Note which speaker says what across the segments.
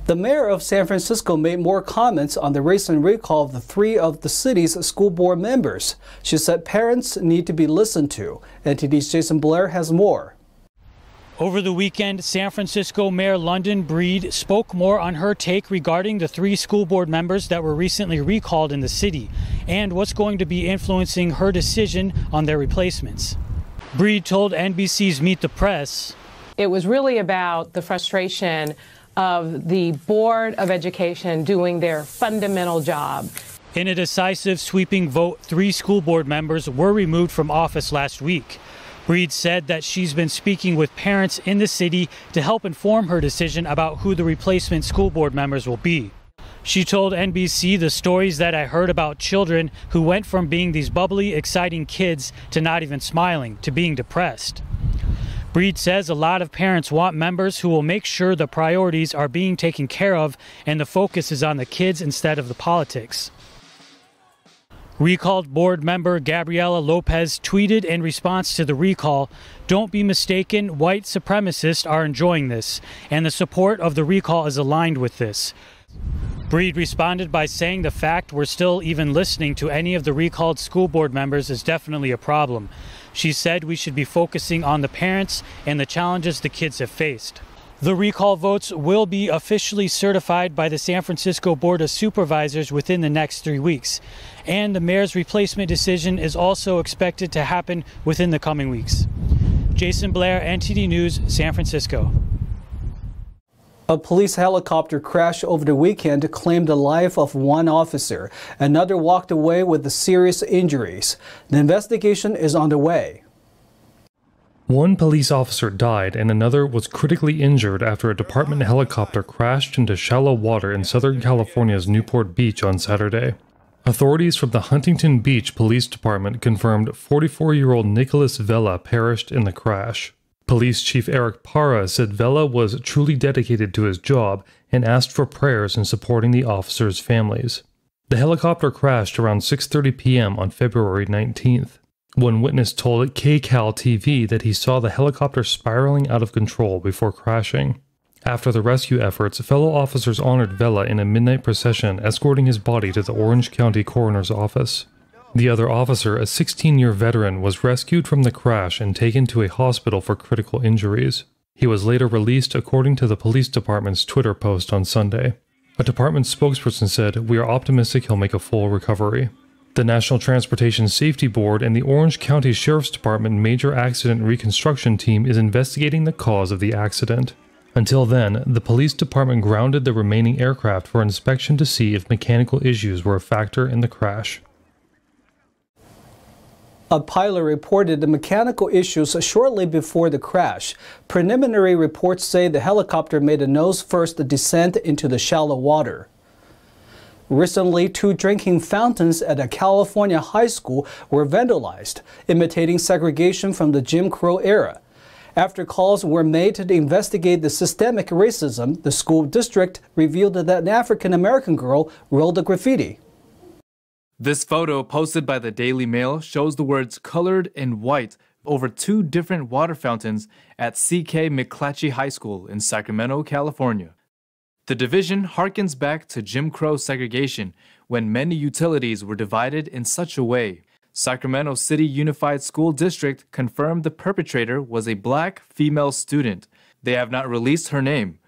Speaker 1: The mayor of San Francisco made more comments on the recent recall of three of the city's school board members. She said parents need to be listened to. NTD's Jason Blair has more.
Speaker 2: Over the weekend, San Francisco Mayor London Breed spoke more on her take regarding the three school board members that were recently recalled in the city and what's going to be influencing her decision on their replacements. Breed told NBC's Meet the Press,
Speaker 3: "It was really about the frustration of the Board of Education doing their fundamental job."
Speaker 2: In a decisive, sweeping vote, 3 school board members were removed from office last week. Breed said that she's been speaking with parents in the city to help inform her decision about who the replacement school board members will be. She told NBC, "The stories that I heard about children who went from being these bubbly, exciting kids to not even smiling, to being depressed." Breed says a lot of parents want members who will make sure the priorities are being taken care of and the focus is on the kids instead of the politics. Recalled board member Gabriela Lopez tweeted in response to the recall, "Don't be mistaken, white supremacists are enjoying this, and the support of the recall is aligned with this." Breed responded by saying the fact we're still even listening to any of the recalled school board members is definitely a problem. She said we should be focusing on the parents and the challenges the kids have faced. The recall votes will be officially certified by the San Francisco Board of Supervisors within the next 3 weeks. And the mayor's replacement decision is also expected to happen within the coming weeks. Jason Blair, NTD News, San Francisco.
Speaker 1: A police helicopter crash over the weekend claimed the life of one officer. Another walked away with serious injuries. The investigation is underway.
Speaker 4: One police officer died and another was critically injured after a department helicopter crashed into shallow water in Southern California's Newport Beach on Saturday. Authorities from the Huntington Beach Police Department confirmed 44-year-old Nicholas Vela perished in the crash. Police Chief Eric Parra said Vela was truly dedicated to his job and asked for prayers in supporting the officers' families. The helicopter crashed around 6:30 p.m. on February 19th. One witness told KCAL TV that he saw the helicopter spiraling out of control before crashing. After the rescue efforts, fellow officers honored Vela in a midnight procession, escorting his body to the Orange County Coroner's Office. The other officer, a 16-year veteran, was rescued from the crash and taken to a hospital for critical injuries. He was later released according to the police department's Twitter post on Sunday. A department spokesperson said, "We are optimistic he'll make a full recovery." The National Transportation Safety Board and the Orange County Sheriff's Department Major Accident Reconstruction Team is investigating the cause of the accident. Until then, the police department grounded the remaining aircraft for inspection to see if mechanical issues were a factor in the crash.
Speaker 1: A pilot reported the mechanical issues shortly before the crash. Preliminary reports say the helicopter made a nose-first descent into the shallow water. Recently, 2 drinking fountains at a California high school were vandalized, imitating segregation from the Jim Crow era. After calls were made to investigate the systemic racism, the school district revealed that an African-American girl wrote the graffiti.
Speaker 5: This photo, posted by the Daily Mail, shows the words colored in white over 2 different water fountains at C.K. McClatchy High School in Sacramento, California. The division harkens back to Jim Crow segregation, when many utilities were divided in such a way. Sacramento City Unified School District confirmed the perpetrator was a black female student. They have not released her name.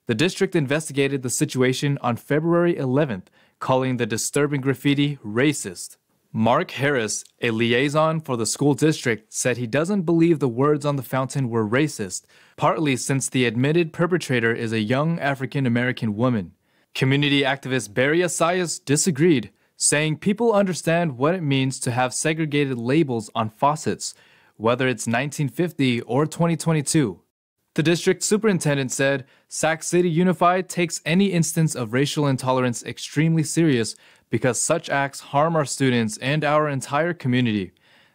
Speaker 5: The district investigated the situation on February 11th, calling the disturbing graffiti racist. Mark Harris, a liaison for the school district, said he doesn't believe the words on the fountain were racist, partly since the admitted perpetrator is a young African-American woman. Community activist Barry Assayas disagreed, saying people understand what it means to have segregated labels on faucets, whether it's 1950 or 2022. The district superintendent said, "Sac City Unified takes any instance of racial intolerance extremely serious because such acts harm our students and our entire community."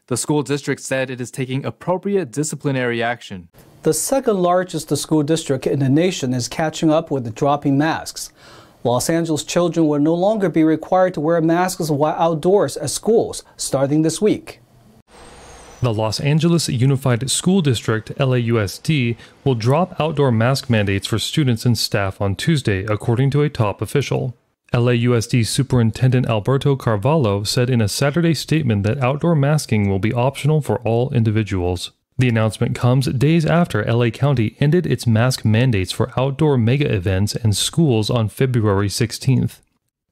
Speaker 5: The school district said it is taking appropriate disciplinary action.
Speaker 1: The second largest school district in the nation is catching up with dropping masks. Los Angeles children will no longer be required to wear masks while outdoors at schools starting this week.
Speaker 4: The Los Angeles Unified School District, LAUSD, will drop outdoor mask mandates for students and staff on Tuesday, according to a top official. LAUSD Superintendent Alberto Carvalho said in a Saturday statement that outdoor masking will be optional for all individuals. The announcement comes days after LA County ended its mask mandates for outdoor mega events and schools on February 16th.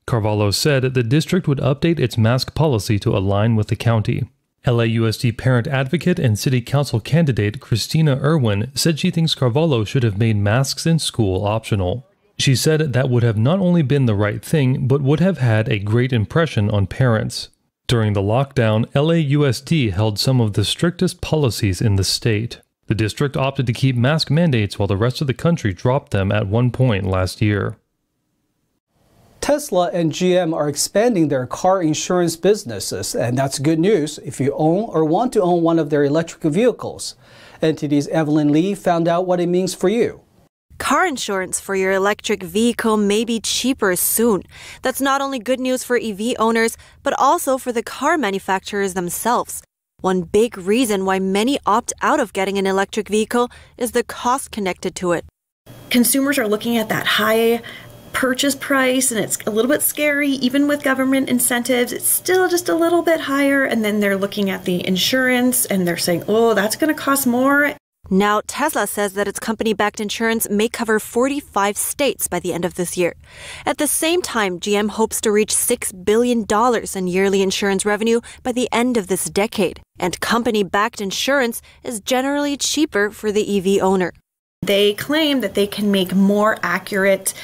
Speaker 4: Carvalho said the district would update its mask policy to align with the county. LAUSD parent advocate and city council candidate Christina Irwin said she thinks Carvalho should have made masks in school optional. She said that would have not only been the right thing, but would have had a great impression on parents. During the lockdown, LAUSD held some of the strictest policies in the state. The district opted to keep mask mandates while the rest of the country dropped them at one point last year.
Speaker 1: Tesla and GM are expanding their car insurance businesses, and that's good news if you own or want to own one of their electric vehicles. NTD's Evelyn Lee found out what it means for you.
Speaker 6: Car insurance for your electric vehicle may be cheaper soon. That's not only good news for EV owners, but also for the car manufacturers themselves. One big reason why many opt out of getting an electric vehicle is the cost connected to it.
Speaker 7: Consumers are looking at that high purchase price, and it's a little bit scary. Even with government incentives, it's still just a little bit higher. And then they're looking at the insurance and they're saying, oh, that's going to cost more.
Speaker 6: Now, Tesla says that its company-backed insurance may cover 45 states by the end of this year. At the same time, GM hopes to reach $6 billion in yearly insurance revenue by the end of this decade. And company-backed insurance is generally cheaper for the EV owner.
Speaker 7: They claim that they can make more accurate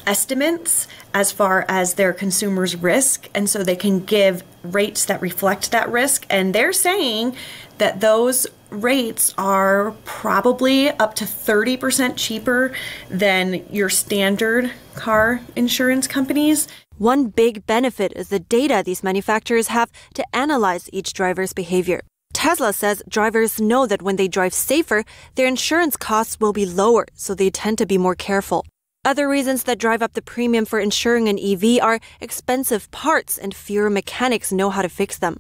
Speaker 7: estimates as far as their consumers' risk, and so they can give rates that reflect that risk. And they're saying that those rates are probably up to 30% cheaper than your standard car insurance companies.
Speaker 6: One big benefit is the data these manufacturers have to analyze each driver's behavior. Tesla says drivers know that when they drive safer, their insurance costs will be lower, so they tend to be more careful. Other reasons that drive up the premium for insuring an EV are expensive parts and fewer mechanics know how to fix them.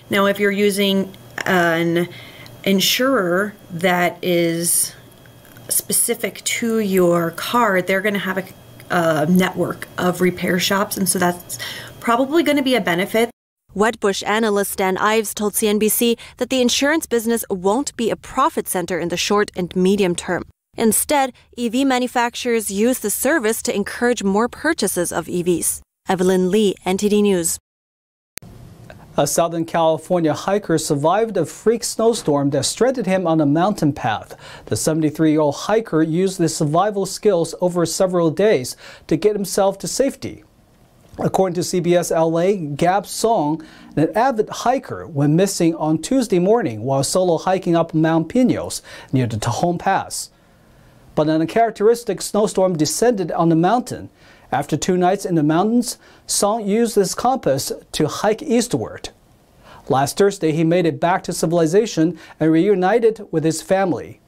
Speaker 7: Now, if you're using an insurer that is specific to your car, they're going to have a network of repair shops, and so that's probably going to be a benefit.
Speaker 6: Wedbush analyst Dan Ives told CNBC that the insurance business won't be a profit center in the short and medium term. Instead, EV manufacturers use the service to encourage more purchases of EVs. Evelyn Lee, NTD News.
Speaker 1: A Southern California hiker survived a freak snowstorm that stranded him on a mountain path. The 73-year-old hiker used his survival skills over several days to get himself to safety. According to CBS LA, Gab Song, an avid hiker, went missing on Tuesday morning while solo hiking up Mount Pinos near the Tajon Pass. But an uncharacteristic snowstorm descended on the mountain. After 2 nights in the mountains, Song used his compass to hike eastward. Last Thursday, he made it back to civilization and reunited with his family.